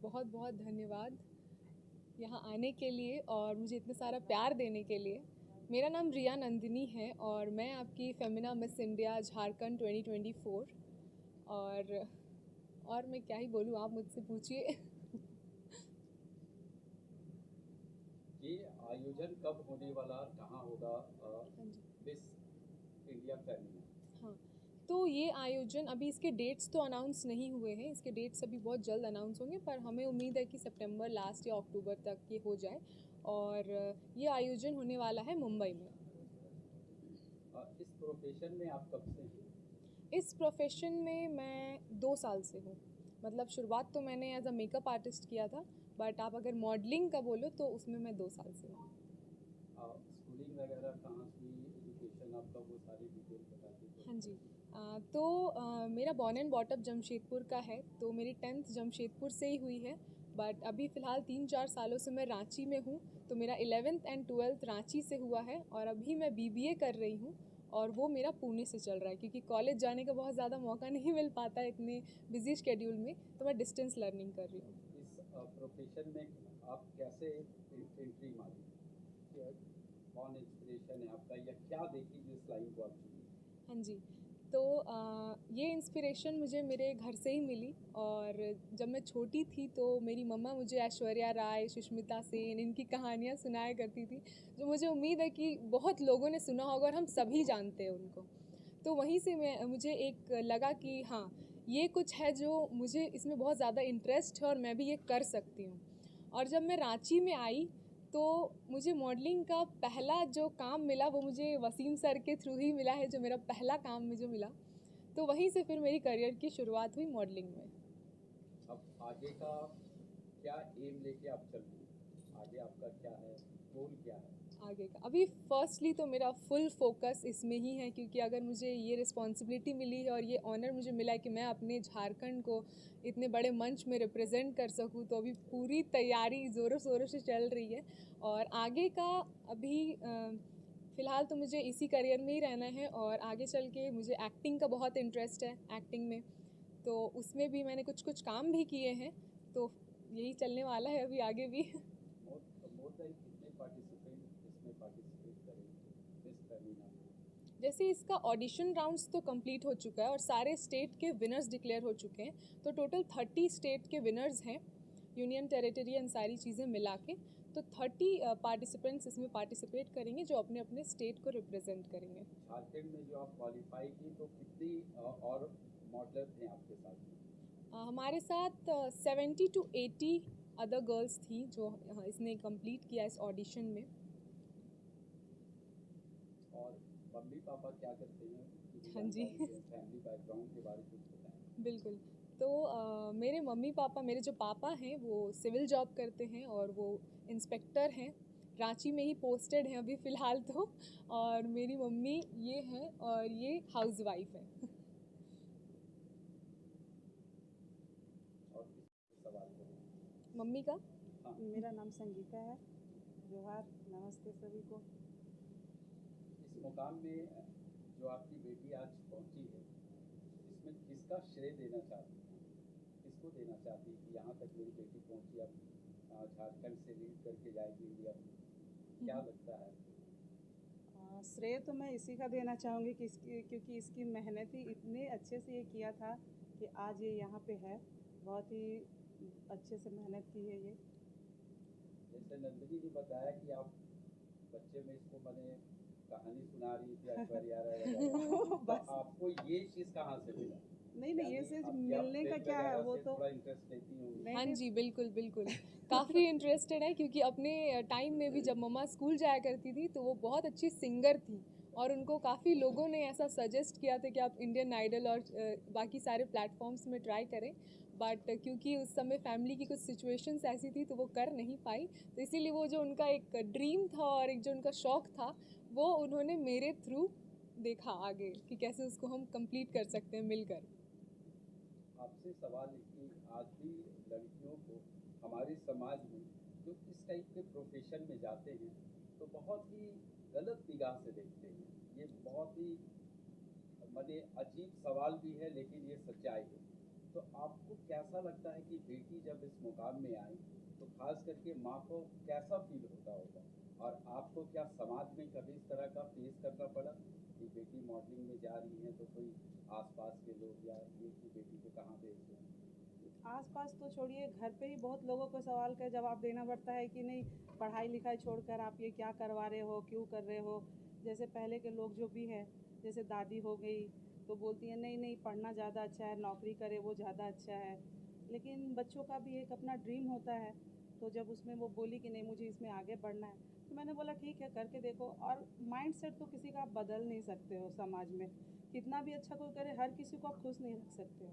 बहुत बहुत धन्यवाद यहाँ आने के लिए और मुझे इतना सारा प्यार देने के लिए। मेरा नाम रिया नंदिनी है और मैं आपकी फेमिना मिस इंडिया झारखंड 2024 और मैं क्या ही बोलूँ, आप मुझसे पूछिए। ये आयोजन कब होने वाला, कहाँ होगा? Miss India Femina. हाँ, तो ये आयोजन अभी इसके डेट्स तो अनाउंस नहीं हुए हैं, इसके डेट्स अभी बहुत जल्द अनाउंस होंगे, पर हमें उम्मीद है कि सितंबर लास्ट या अक्टूबर तक ये हो जाए। और ये आयोजन होने वाला है मुंबई में। इस प्रोफेशन में आप कब से हैं? इस प्रोफेशन में मैं 2 साल से हूँ। मतलब शुरुआत तो मैंने एज अ मेकअप आर्टिस्ट किया था, बट आप अगर मॉडलिंग का बोलो तो उसमें मैं 2 साल से हूँ। स्कूलिंग वगैरह कहाँ से, एजुकेशन आपका, वो सारी डिटेल बता दीजिए। हाँ जी। मेरा बॉर्न एंड बॉटअप जमशेदपुर का है, तो मेरी 10th जमशेदपुर से ही हुई है। बट अभी फ़िलहाल 3-4 सालों से मैं रांची में हूँ, तो मेरा 11th एंड 12th रांची से हुआ है और अभी मैं BBA कर रही हूँ और वो मेरा पुणे से चल रहा है, क्योंकि कॉलेज जाने का बहुत ज़्यादा मौका नहीं मिल पाता है इतने बिजी शेड्यूल में, तो मैं डिस्टेंस लर्निंग कर रही हूँ। इस प्रोफेशन में आप कैसे एंट्री मारी? कौन इंस्पिरेशन है आपका, या क्या देखी जो इस लाइन को आप चुनी? हाँ जी। तो ये इंस्पिरेशन मुझे मेरे घर से ही मिली। और जब मैं छोटी थी तो मेरी मम्मा मुझे ऐश्वर्या राय, सुष्मिता सेन, इनकी कहानियाँ सुनाया करती थी, जो मुझे उम्मीद है कि बहुत लोगों ने सुना होगा और हम सभी जानते हैं उनको। तो वहीं से मुझे एक लगा कि हाँ, ये कुछ है जो मुझे इसमें बहुत ज़्यादा इंटरेस्ट है और मैं भी ये कर सकती हूँ। और जब मैं रांची में आई तो मुझे मॉडलिंग का पहला जो काम मिला वो मुझे वसीम सर के थ्रू ही मिला है, जो मेरा पहला काम मुझे मिला। तो वहीं से फिर मेरी करियर की शुरुआत हुई मॉडलिंग में। अब आगे का क्या एम लेके आप चल रही हैं? आगे आपका क्या है, गोल क्या है? आगे का अभी फर्स्टली तो मेरा फुल फोकस इसमें ही है, क्योंकि अगर मुझे ये रिस्पॉन्सिबिलिटी मिली है और ये ऑनर मुझे मिला है कि मैं अपने झारखंड को इतने बड़े मंच में रिप्रेजेंट कर सकूं, तो अभी पूरी तैयारी ज़ोरों शोरों से चल रही है। और आगे का अभी फ़िलहाल तो मुझे इसी करियर में ही रहना है और आगे चल के मुझे एक्टिंग का बहुत इंटरेस्ट है, एक्टिंग में। तो उसमें भी मैंने कुछ कुछ काम भी किए हैं, तो यही चलने वाला है अभी आगे भी। मोर देन कितने पार्टिसिपेंट इसमें पार्टिसिपेट करेंगे मिस फेमिना में? जैसे इसका ऑडिशन राउंड्स तो कंप्लीट हो चुका है और सारे स्टेट के विनर्स डिक्लेयर हो चुके हैं, तो टोटल 30 स्टेट के विनर्स हैं, यूनियन टेरिटरी एंड सारी चीज़ें मिला के। तो 30 पार्टिसिपेंट्स इसमें पार्टिसिपेट करेंगे जो अपने अपने स्टेट को रिप्रेजेंट करेंगे। झारखंड में जो आप क्वालिफाई की, तो कितनी और मॉडलर थे आपके साथ में? हमारे साथ 70 to 80 अदर गर्ल्स थी जो इसने कंप्लीट किया इस ऑडिशन में। और मम्मी पापा क्या करते हैं, उनकी हाँ जी। फैमिली बैकग्राउंड के बारे में कुछ बताएं। बिल्कुल। तो मेरे मम्मी पापा, मेरे जो पापा हैं वो सिविल जॉब करते हैं और वो इंस्पेक्टर हैं, रांची में ही पोस्टेड हैं अभी फ़िलहाल तो। और मेरी मम्मी ये हैं और ये हाउसवाइफ हैं। और किसी सवाल करें? मम्मी का हाँ, मेरा नाम संगीता है। जोहार, नमस्ते सभी को। इस मुकाम में जो आपकी बेटी आज पहुंची है, इसमें किसका श्रेय देना चाहती हैं? किसको देना चाहती है कि यहाँ तक मेरी बेटी पहुंची, अब झारखंड से लीड करके जाएगी इंडिया में? क्या लगता है? श्रेय तो मैं इसी का देना चाहूँगी कि क्योंकि इसकी मेहनत ही इतने अच्छे से ये किया था कि आज ये यहाँ पे है। बहुत ही अच्छे से मेहनत की है ये। जैसे नंदिनी ने बताया कि आप बच्चे में इसको मैंने कहानी सुना रही थी ऐश्वर्या राय वगैरह, तो आपको ये चीज़ कहाँ से मिला? नहीं, ये चीज़ मिलने का क्या है, वो तो थोड़ा इंटरेस्ट लेती हूँ। हाँ जी, बिल्कुल बिल्कुल। काफ़ी इंटरेस्टेड है, क्योंकि अपने टाइम में भी जब मम्मा स्कूल जाया करती थी तो वो बहुत अच्छी सिंगर थी और उनको काफ़ी लोगों ने ऐसा सजेस्ट किया था कि आप इंडियन आइडल और बाकी सारे प्लेटफॉर्म्स में ट्राई करें। बट क्योंकि उस समय फैमिली की कुछ सिचुएशंस ऐसी थी तो वो कर नहीं पाई, तो इसीलिए वो जो उनका एक ड्रीम था और एक जो उनका शौक़ था वो उन्होंने मेरे थ्रू देखा आगे कि कैसे उसको हम कंप्लीट कर सकते हैं मिलकर। आपसे सवाल है कि आज भी लड़कियों को हमारे समाज में जो इस टाइप के प्रोफेशन में जाते हैं तो बहुत ही गलत निगाह से देखते हैं। ये बहुत ही माने अजीब सवाल भी है, लेकिन ये सच्चाई है। तो आपको कैसा लगता है कि बेटी जब इस मुकाम में आई तो खास करके माँ को कैसा फील होता होगा, और आपको क्या समाज में कभी इस तरह का फेस करना पड़ा कि बेटी मॉडलिंग में जा रही है तो कोई आसपास के लोग या ये कि बेटी को कहाँ भेज दें? आसपास तो छोड़िए, घर पे ही बहुत लोगों को सवाल का जवाब देना पड़ता है कि नहीं, पढ़ाई लिखाई छोड़कर आप ये क्या करवा रहे हो, क्यों कर रहे हो। जैसे पहले के लोग जो भी हैं, जैसे दादी हो गई, तो बोलती हैं नहीं नहीं, पढ़ना ज़्यादा अच्छा है, नौकरी करे वो ज़्यादा अच्छा है। लेकिन बच्चों का भी एक अपना ड्रीम होता है। तो जब उसमें वो बोली कि नहीं, मुझे इसमें आगे बढ़ना है, तो मैंने बोला ठीक है, करके देखो। और माइंड सेट तो किसी का आप बदल नहीं सकते हो। समाज में कितना भी अच्छा कोई करे, हर किसी को आप खुश नहीं रख सकते हो।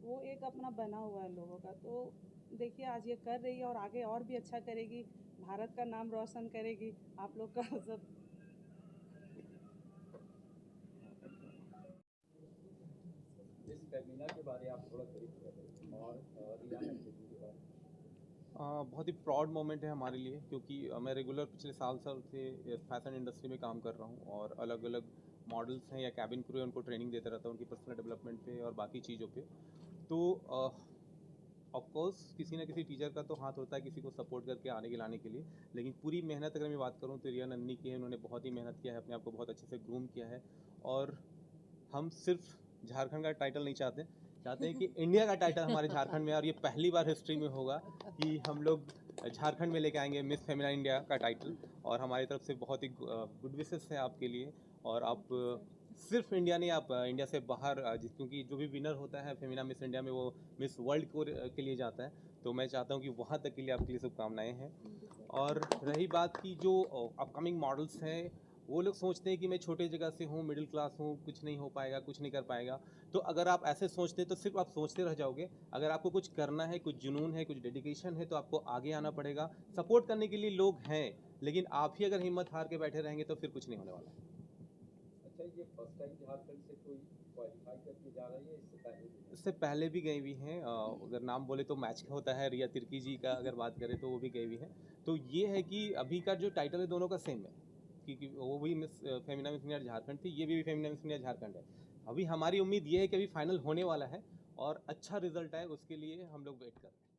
वो एक अपना बना हुआ है लोगों का। तो देखिए, आज ये कर रही है और आगे और भी अच्छा करेगी, भारत का नाम रोशन करेगी, आप लोग का सब। इस फेमिना के बारे में आप थोड़ा ब्रीफ करें, और रियाना बेटी के बारे में। बहुत ही प्राउड मोमेंट है हमारे लिए, क्योंकि मैं रेगुलर पिछले साल से फैशन इंडस्ट्री में काम कर रहा हूँ और अलग अलग मॉडल्स हैं या कैबिन क्रू है, उनको ट्रेनिंग देता रहता हूँ उनकी पर्सनल डेवलपमेंट पे और बाकी चीज़ों पे। तो ऑफ कोर्स किसी ना किसी टीचर का तो हाथ होता है किसी को सपोर्ट करके आने के लाने के लिए, लेकिन पूरी मेहनत अगर मैं बात करूँ तो रिया नंदनी की है। उन्होंने बहुत ही मेहनत किया है, अपने आप को बहुत अच्छे से ग्रूम किया है। और हम सिर्फ झारखंड का टाइटल नहीं चाहते हैं कि इंडिया का टाइटल हमारे झारखंड में, और ये पहली बार हिस्ट्री में होगा कि हम लोग झारखंड में लेके आएंगे मिस फेमिना इंडिया का टाइटल। और हमारी तरफ से बहुत ही गुड विशेस है आपके लिए। और आप सिर्फ इंडिया नहीं, आप इंडिया से बाहर, क्योंकि जो भी विनर होता है फेमिना मिस इंडिया में वो मिस वर्ल्ड के लिए जाता है। तो मैं चाहता हूँ कि वहाँ तक के लिए आपके लिए शुभकामनाएँ हैं। और रही बात की जो अपकमिंग मॉडल्स हैं, वो लोग सोचते हैं कि मैं छोटे जगह से हूँ, मिडिल क्लास हूँ, कुछ नहीं हो पाएगा, कुछ नहीं कर पाएगा। तो अगर आप ऐसे सोचते हैं तो सिर्फ आप सोचते रह जाओगे। अगर आपको कुछ करना है, कुछ जुनून है, कुछ डेडिकेशन है, तो आपको आगे आना पड़ेगा। सपोर्ट करने के लिए लोग हैं, लेकिन आप ही अगर हिम्मत हार के बैठे रहेंगे तो फिर कुछ नहीं होने वाला है। अच्छा, ये फर्स्ट टाइम झारखंड से कोई क्वालिफाई करके जा रही है, इससे पहले भी गई हुई हैं। अगर नाम बोले तो मैच होता है, रिया तिर्की जी का अगर बात करें तो वो भी गई हुई हैं। तो ये है कि अभी का जो टाइटल है दोनों का सेम है, क्योंकि वो भी miss Femina miss India Jharkhand थी, ये भी फेमिना मिस इंडिया झारखंड है। अभी हमारी उम्मीद ये है कि अभी फाइनल होने वाला है और अच्छा रिजल्ट आए, उसके लिए हम लोग वेट कर रहे हैं।